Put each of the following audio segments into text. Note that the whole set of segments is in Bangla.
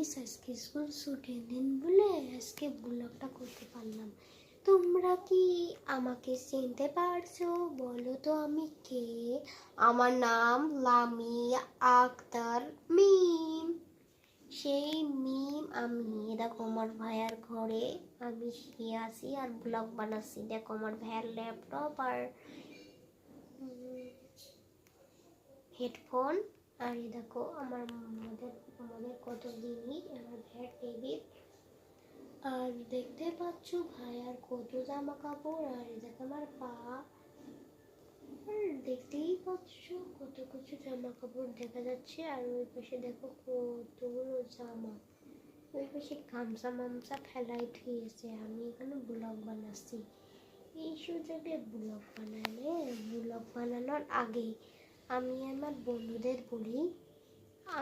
গাইস, আজকে স্কুল ছুটির দিন বলে আজকে ব্লগটা করতে পারলাম। তোমরা কি আমাকে চিনতে পারছো? বলো তো আমি কে? আমার নাম লামিয়া আক্তার মিম। সেই মিম আমি। দেখো আমার ভাইয়ার ঘরে আমি শুয়ে আছি আর ব্লগ বানাচ্ছি। দেখো আমার ভাইয়ার ল্যাপটপ আর হেডফোন। আর এই দেখো আমাদের কত জিনিস, আমার ভাইয়ের টেবিল। আর দেখতে পাচ্ছ ভাইয়ার কত জামা কাপড়। আর এই দেখো আমার পা। আর দেখতেই পাচ্ছ কত কিছু জামা কাপড় দেখা যাচ্ছে। আর ওই পাশে দেখো কতগুলো জামা। ওই পাশে গামছা মামছা ফেলাই থুয়েছে। আমি এখানে ব্লগ বানাচ্ছি। এই সুযোগে ব্লগ বানানোর আগে আমি আমার বন্ধুদের বলি,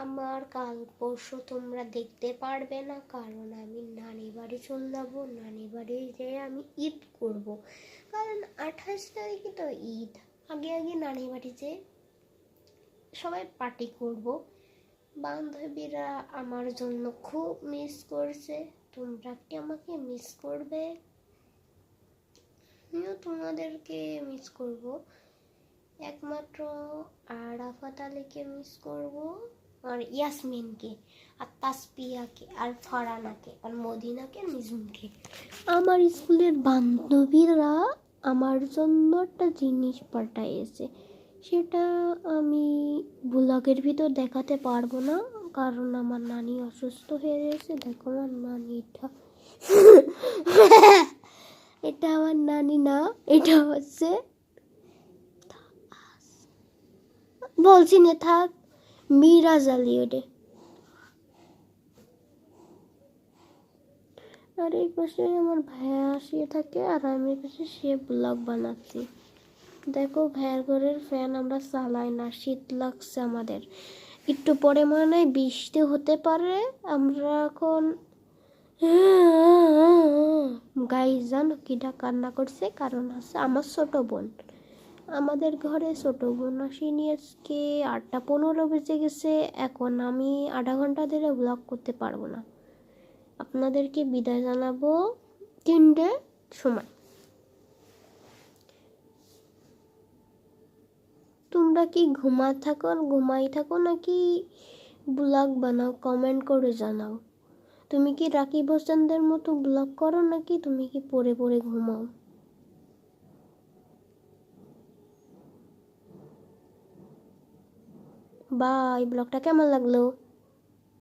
আমার কাল পরশু তোমরা দেখতে পারবে না, কারণ আমি নানি বাড়ি চলে যাবো। নানি বাড়ি যেয়ে আমি ঈদ করব, কারণ 28 তারিখে তো ঈদ। আগে নানি বাড়ি যেয়ে সবাই পার্টি করব। বান্ধবীরা আমার জন্য খুব মিস করছে। তোমরা কি আমাকে মিস করবে? আমিও তোমাদেরকে মিস করব। একমাত্র আরাফাত আলীকে মিস করব, আর ইয়াসমিনকে, আর তাসপিয়াকে, আর ফারানাকে, আর মদিনাকে, আর মিজুনকে। আমার স্কুলের বান্ধবীরা আমার জন্য একটা জিনিস পাঠাইছে। সেটা আমি ব্লগের ভিতর দেখাতে পারবো না, কারণ আমার নানি অসুস্থ হয়ে গেছে। দেখো আমার নানিটা এটা আমার নানি না, এটা হচ্ছে, বলছি না থাক, মিরাজ আলী ওটে। আর এই পাশে আমার ভাইয়া শুয়ে থাকে আর আমি পাশে সে ব্লগ বানাচ্ছি। দেখো ভাইয়ার ঘরের ফ্যান আমরা চালাই না, শীত লাগছে আমাদের। একটু পরে মনে হয় বৃষ্টি হতে পারে। আমরা এখন গাইস জানো কিটা কান্না করছে? কারণ আছে আমার ছোট বোন। আমাদের ঘরে ছোট বোন আসেনি আজকে। 8:15 বেজে গেছে। এখন আমি আধা ঘন্টা ধরে ব্লগ করতে পারবো না। আপনাদেরকে বিদায় জানাবো 3টের সময়। তোমরা কি ঘুমাই থাকো নাকি ব্লগ বানাও? কমেন্ট করে জানাও। তুমি কি রাকিব হোসেনদের মতো ব্লগ করো নাকি তুমি কি পড়ে পড়ে ঘুমাও? বাই। ব্লগটা কেমন লাগলো?